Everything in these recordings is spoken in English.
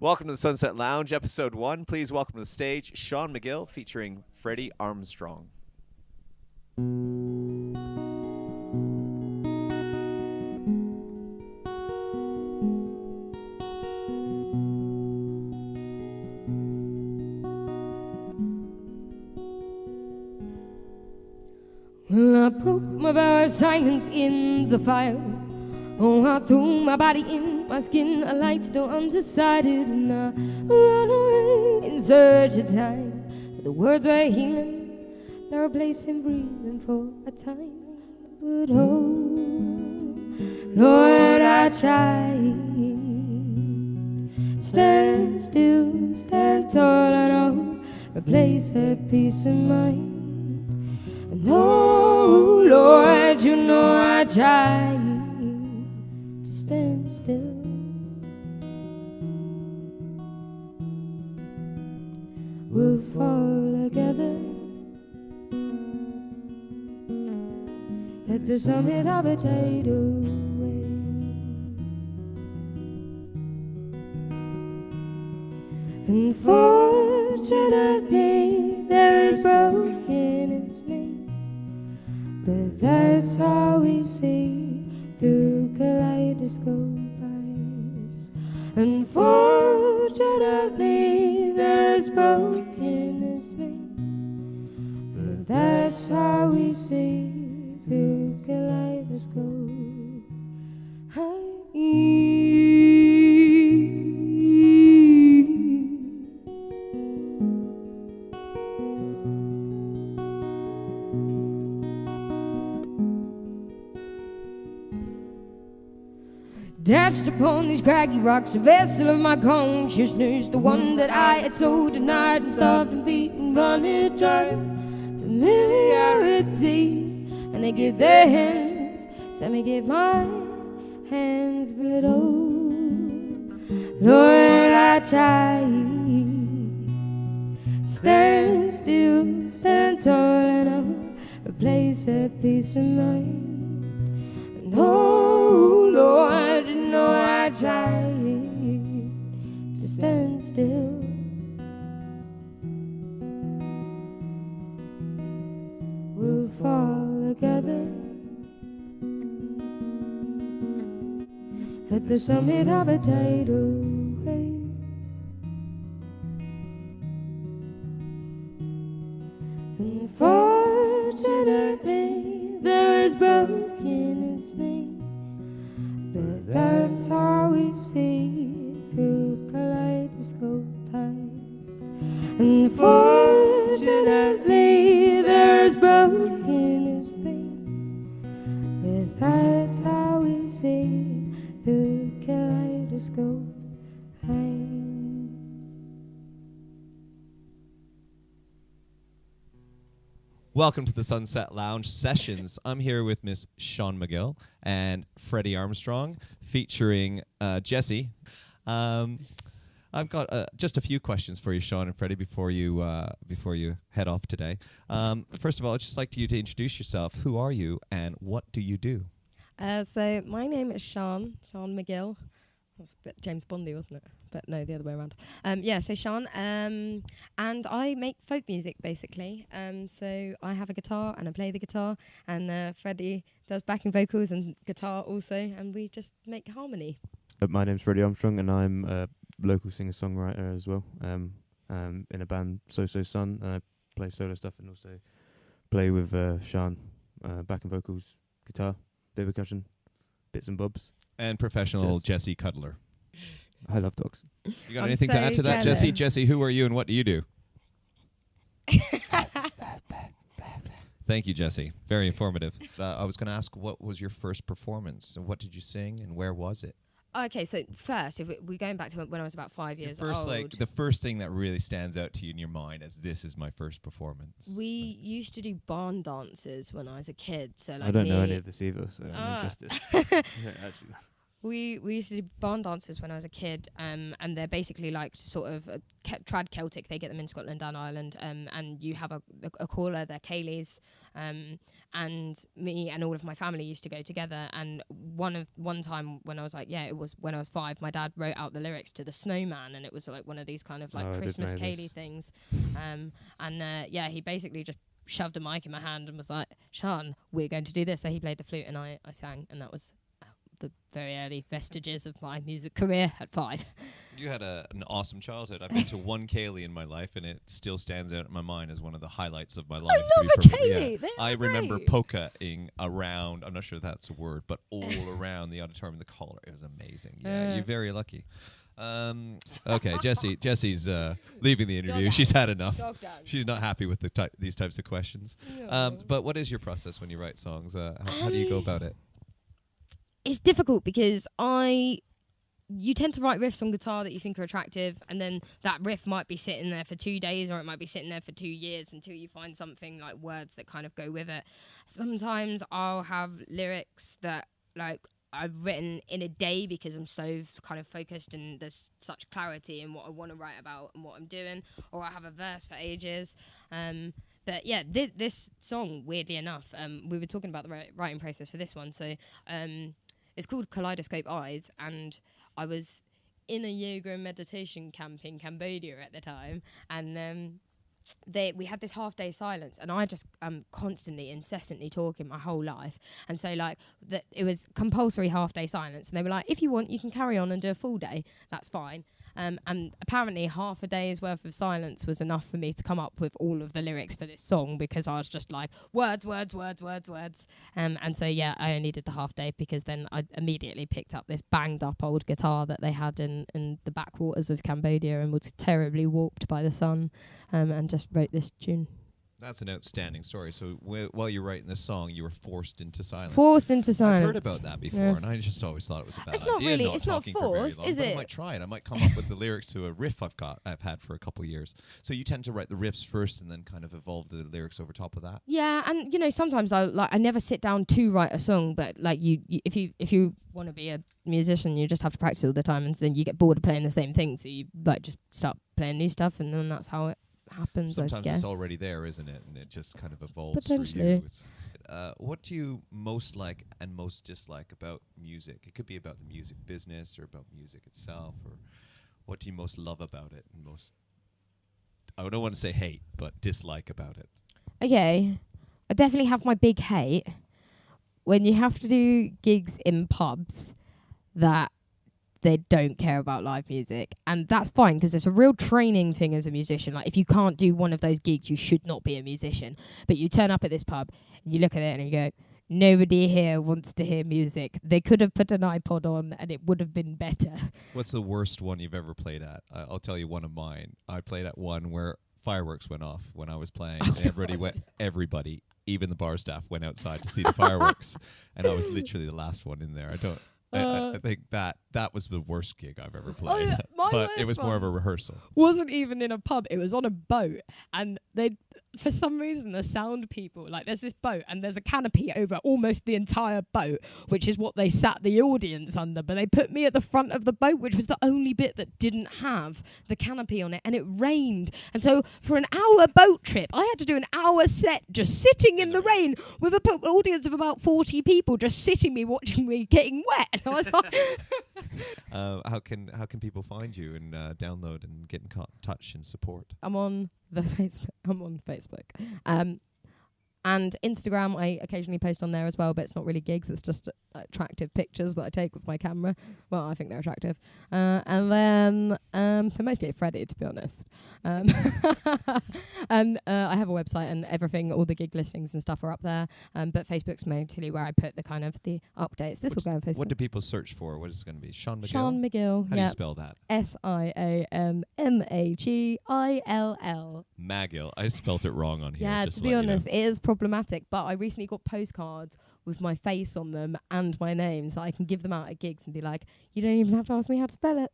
Welcome to the Sunset Lounge, episode 1. Please welcome to the stage Sian Magill featuring Freddy Armstrong. Well, I broke my vow of silence in the fire. Oh, I threw my body in my skin, a light still undecided, and I ran away in search of time. But the words were healing, now replacing breathing for a time. But oh, Lord, I tried. Stand still, stand tall, and I'll replace that peace of mind. And oh, Lord, you know I tried to stand still. We'll fall together at the summit of a tidal wave. Unfortunately, there is brokenness made, but that's how we see through Kaleidoscope Eyes. Unfortunately, there's brokenness made, but that's how we see through Kaleidoscope Eyes. Dashed upon these craggy rocks, a vessel of my consciousness, the one that I had so denied and starved and beaten, run it dry. Familiarity, and they give their hands, let me give my hands, but oh, Lord, I try. Stand still, stand tall, and I'll replace that peace of mind. And oh, Lord, you know I try to stand still. We'll fall together at the summit of a tidal wave. Unfortunately, there is brokenness made, but that's how we see through Kaleidoscope Eyes. Unfortunately, there is brokenness made, but that's how we see through Kaleidoscope Eyes. Welcome to the Sunset Lounge sessions. I'm here with Miss Sian Magill and Freddy Armstrong featuring Jessie. I've got just a few questions for you, Sian and Freddy, before you head off today. First of all, I'd just like you to introduce yourself. Who are you and what do you do? So my name is Sian Magill. That's a bit James Bondy, wasn't it? But no, the other way around. So Sian, and I make folk music basically. So I have a guitar and I play the guitar, and Freddy does backing vocals and guitar also, and we just make harmony. My name's Freddy Armstrong, and I'm a local singer-songwriter as well. In a band, So Sun, and I play solo stuff and also play with Sian, backing vocals, guitar, bit of percussion, bits and bobs. And professional Jessie Cuddler. I love dogs. You got I'm anything to so add to that, jealous. Jessie? Jessie, who are you and what do you do? Thank you, Jessie. Very informative. I was going to ask, what was your first performance? And what did you sing and where was it? Okay, so first, if we're going back to when I was about 5 years First, old. the first thing that really stands out to you in your mind as this is my first performance. We used to do barn dances when I was a kid. So like I don't know me- any of this either, so I'm interested. Yeah, actually. We used to do barn dances when I was a kid, and they're basically like sort of trad Celtic. They get them in Scotland and Ireland, and you have a caller, they're Kayleys, and me and all of my family used to go together. And one time when I was like, it was when I was 5, my dad wrote out the lyrics to The Snowman, and it was like one of these kind of like Christmas Kaylee things, he basically just shoved a mic in my hand and was like, Sean, we're going to do this. So he played the flute and I sang, and that was the very early vestiges of my music career at 5. You had an awesome childhood. I've been to one Kaylee in my life, and it still stands out in my mind as one of the highlights of my life. I love a Kaylee. Yeah. I remember polka-ing around, I'm not sure if that's a word, but all around the auditorium in the collar. It was amazing. Yeah, you're very lucky. Okay, Jessie's leaving the interview. She's had enough. She's not happy with these types of questions. No. But what is your process when you write songs? How do you go about it? It's difficult because you tend to write riffs on guitar that you think are attractive, and then that riff might be sitting there for 2 days, or it might be sitting there for 2 years until you find something like words that kind of go with it. Sometimes I'll have lyrics that like I've written in a day because I'm so kind of focused and there's such clarity in what I want to write about and what I'm doing, or I have a verse for ages. But yeah, this song, weirdly enough, we were talking about the writing process for this one. So it's called Kaleidoscope Eyes, and I was in a yoga and meditation camp in Cambodia at the time, and we had this half-day silence, and I just constantly, incessantly talking my whole life. And so like it was compulsory half-day silence, and they were like, if you want, you can carry on and do a full day. That's fine. And apparently half a day's worth of silence was enough for me to come up with all of the lyrics for this song, because I was just like, words. And so, yeah, I only did the half day because then I immediately picked up this banged up old guitar that they had in the backwaters of Cambodia and was terribly warped by the sun, and just wrote this tune. That's an outstanding story. So while you're writing this song, you were forced into silence. I've heard about that before, and I just always thought it was a bad idea. It's not really. It's not forced, is it? I might try it. I might come up with the lyrics to a riff I've had for a couple of years. So you tend to write the riffs first, and then kind of evolve the lyrics over top of that. Yeah, and sometimes I never sit down to write a song, but like if you want to be a musician, you just have to practice all the time, and then you get bored of playing the same thing, so you like just start playing new stuff, and then that's how it happens. Sometimes I guess. It's already there, isn't it? And it just kind of evolves Potentially. for you. What do you most like and most dislike about music? It could be about the music business or about music itself, or what do you most love about it and most, I don't want to say hate, but dislike about it? Okay, I definitely have my big hate when you have to do gigs in pubs that they don't care about live music. And that's fine, because it's a real training thing as a musician. Like, if you can't do one of those gigs, you should not be a musician. But you turn up at this pub and you look at it and you go, nobody here wants to hear music. They could have put an iPod on and it would have been better. What's the worst one you've ever played at? I'll tell you one of mine. I played at one where fireworks went off when I was playing. And everybody, even the bar staff, went outside to see the fireworks. And I was literally the last one in there. I think that was the worst gig I've ever played. But it was more of a rehearsal. Wasn't even in a pub. It was on a boat, and for some reason, the sound people, like, there's this boat and there's a canopy over almost the entire boat, which is what they sat the audience under. But they put me at the front of the boat, which was the only bit that didn't have the canopy on it, and it rained. And so for an hour boat trip, I had to do an hour set just sitting in the rain with an audience of about 40 people just sitting me, watching me getting wet. And I was like, how can people find you and download and get in touch and support? I'm on Facebook. And Instagram, I occasionally post on there as well, but it's not really gigs. It's just attractive pictures that I take with my camera. Well, I think they're attractive. And then they're mostly Freddy, to be honest. I have a website and everything, all the gig listings and stuff are up there. But Facebook's mostly where I put the kind of the updates. This will go on Facebook. What do people search for? What is it going to be? Sian Magill? Sian Magill. How do you spell that? SIANMAGILL. Magill. I spelt it wrong on here. Yeah, to be honest, it is problematic, but I recently got postcards with my face on them and my name, so I can give them out at gigs and be like, you don't even have to ask me how to spell it.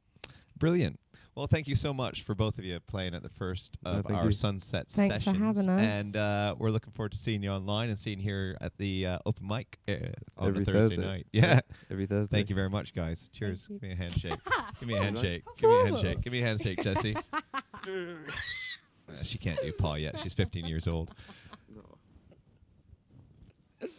Brilliant. Well, thank you so much for both of you playing at the first of thank our you. Sunset Thanks for sessions. having us. And we're looking forward to seeing you online and seeing here at the open mic on Every the Thursday Thursday. night. Yeah. Every Thursday. Thank you very much, guys. Cheers. you. Give me a handshake. Give me a Come handshake. on. Give me a handshake. Give me a handshake, Jessie. She can't do paw yet. She's 15 years old.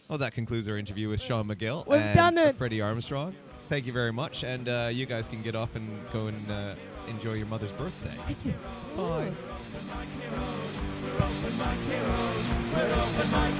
Well, that concludes our interview with Sian Magill We've and done it. Freddy Armstrong. Thank you very much. And you guys can get off and go and enjoy your mother's birthday. Thank you. Bye. We're open mic heroes.